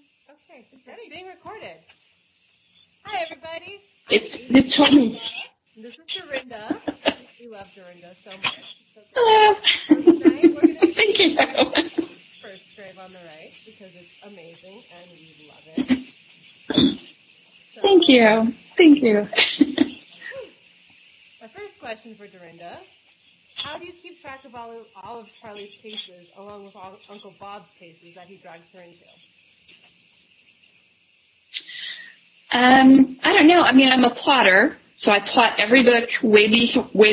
Okay, it's being recorded. Hi, everybody. They told me. This is Darynda. We love Darynda so much. Hello. So tonight we're going to Thank you. First Grave on the Right because it's amazing and we love it. So, Thank you. Thank you. My first question for Darynda: how do you keep track of all of Charlie's cases along with all Uncle Bob's cases that he drags her into? I don't know. I mean, I'm a plotter, so I plot every book way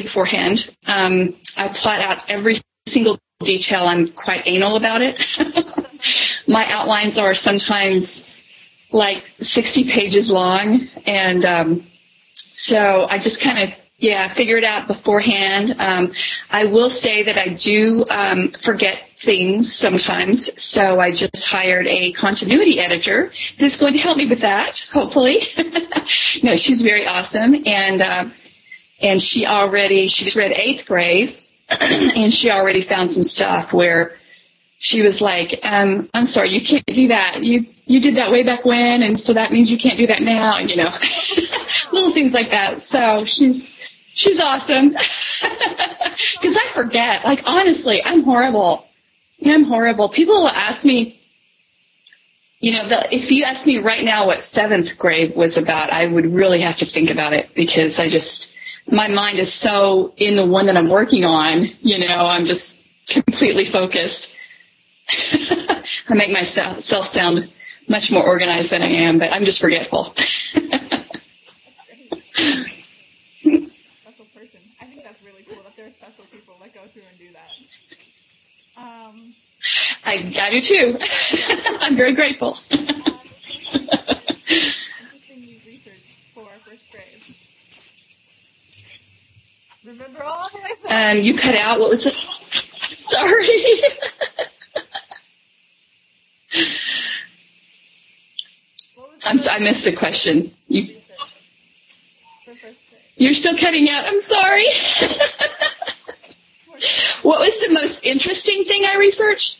beforehand. I plot out every single detail. I'm quite anal about it. My outlines are sometimes like 60 pages long, and so I just kind of, figure it out beforehand. I will say that I do forget things sometimes, so I just hired a continuity editor who's going to help me with that, hopefully. No, she's very awesome, and she just read 8th grade, and she already found some stuff where she was like, I'm sorry, you can't do that. You did that way back when, and so that means you can't do that now, and little things like that. So she's awesome. Because I forget. Like, honestly, I'm horrible. People will ask me, if you ask me right now what 7th grade was about, I would really have to think about it because my mind is so in the one that I'm working on, I'm just completely focused. I make myself sound much more organized than I am, but I'm just forgetful. Special person. I think that's really cool that there are special people that go through and do that. I do too. I'm very grateful. Interesting research for first grade. Remember all the way? You cut out. What was it? Sorry. I missed the question. You're still cutting out. I'm sorry. What was the most interesting thing I researched?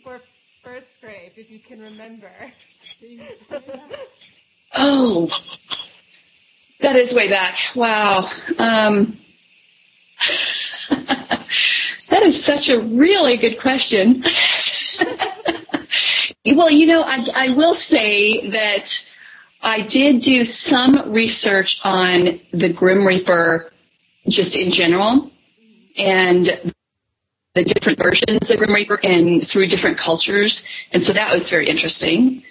For first grade, if you can remember. Oh, that is way back. Wow. That is such a really good question. Well, I will say that I did do some research on the Grim Reaper just in general and the different versions of Grim Reaper and through different cultures. And so that was very interesting.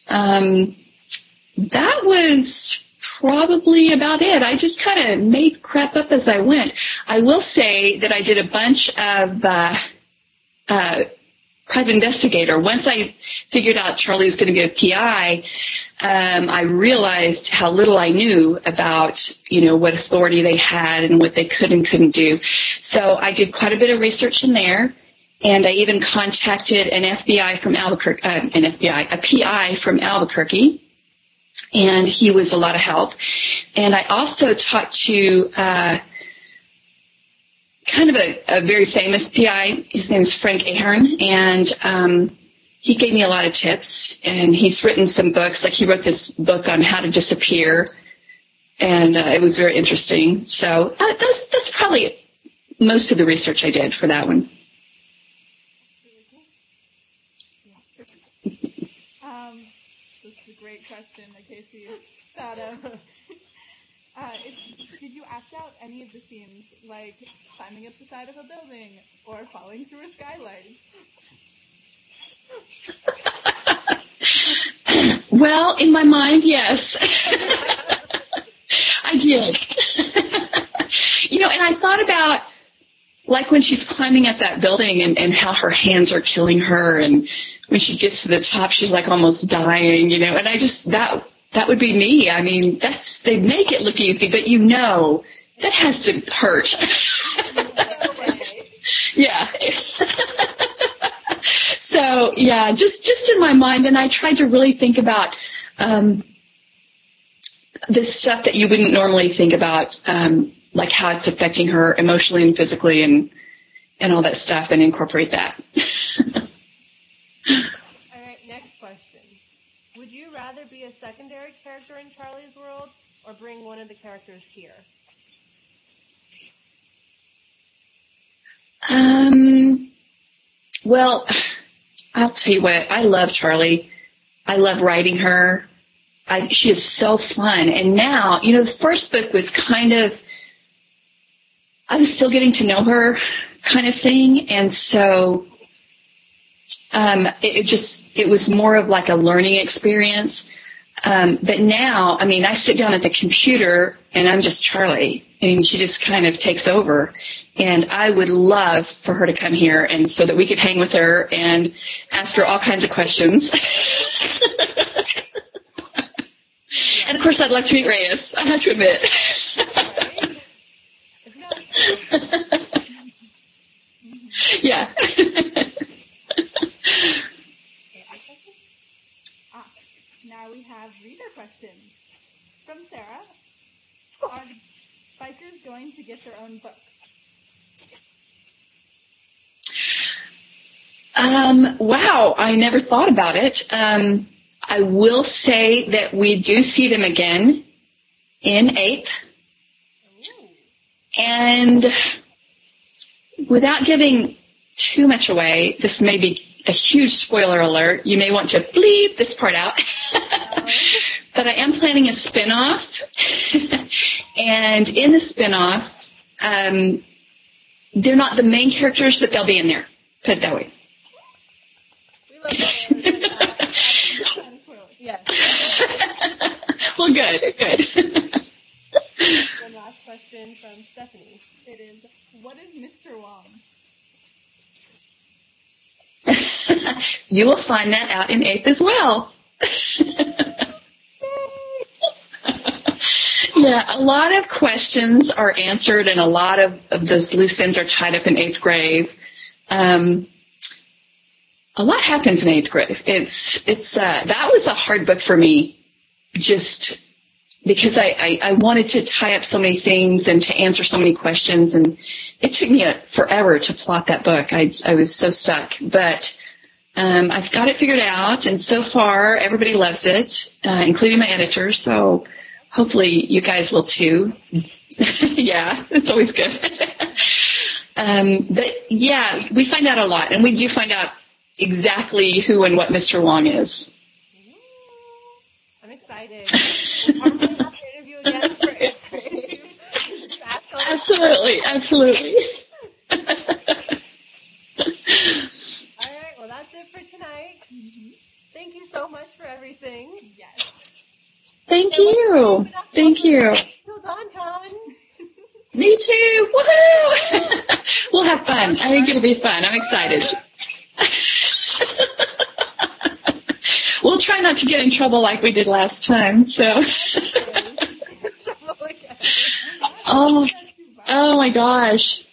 That was probably about it. I just kind of made crap up as I went. I will say that I did a bunch of private investigator. Once I figured out Charlie was going to be a PI, I realized how little I knew about, what authority they had and what they could and couldn't do. So I did quite a bit of research in there, and I even contacted a PI from Albuquerque, and he was a lot of help. And I also talked to kind of a very famous PI. His name is Frank Ahern, and he gave me a lot of tips, and he's written some books. Like, he wrote this book on how to disappear, and it was very interesting. So that's probably most of the research I did for that one. This is a great question that Casey thought of. Did you act out any of the scenes, like climbing up the side of a building or falling through a skylight? Well, in my mind, yes. I did. And I thought about, like, when she's climbing up that building and how her hands are killing her, and when she gets to the top, she's like almost dying, and I just, that would be me. I mean, they make it look easy, but that has to hurt. Yeah. So, yeah, just in my mind, and I tried to really think about this stuff that you wouldn't normally think about, like how it's affecting her emotionally and physically and all that stuff, and incorporate that. All right, next question. rather be a secondary character in Charlie's world or bring one of the characters here? Well, I'll tell you what, I love Charlie. I love writing her. She is so fun. And now, the first book was kind of, I was still getting to know her kind of thing. And so, it was more of like a learning experience. But now, I sit down at the computer and I'm just Charlie, and she just kind of takes over. And I would love for her to come here and so that we could hang with her and ask her all kinds of questions. And of course, I'd like to meet Reyes, I have to admit. Yeah. Now we have reader questions. From Sarah, are bikers going to get their own book? Wow, I never thought about it. I will say that we do see them again in 8th. And without giving too much away, this may be a huge spoiler alert. You may want to bleep this part out. But I am planning a spinoff. And in the spinoff, they're not the main characters, but they'll be in there. Put it that way. We love that. Yes. Well, good. One last question from Stephanie. It is, what is Mr. Wong? You will find that out in 8th as well. Yeah, a lot of questions are answered and a lot of those loose ends are tied up in 8th grave. A lot happens in 8th grade. That was a hard book for me, just because I wanted to tie up so many things and to answer so many questions, and it took me forever to plot that book. I was so stuck, but I've got it figured out, and so far everybody loves it, including my editor. So hopefully you guys will too. Yeah, it's always good. But yeah, we find out a lot, and we do find out exactly who and what Mr. Wong is. I'm excited. We'll probably have to interview again for 8th grade. Absolutely. All right, well, that's it for tonight. Mm-hmm. Thank you so much for everything. Yes. Thank you. Till DawnCon. Me too. Woohoo! We'll have fun. I think it'll be fun. I'm excited. We'll try not to get in trouble like we did last time. So. Oh my gosh. See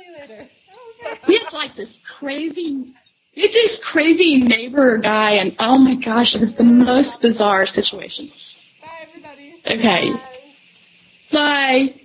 you later. We had like this crazy neighbor guy, and oh my gosh, it was the most bizarre situation. Bye, everybody. Okay. Bye. Bye.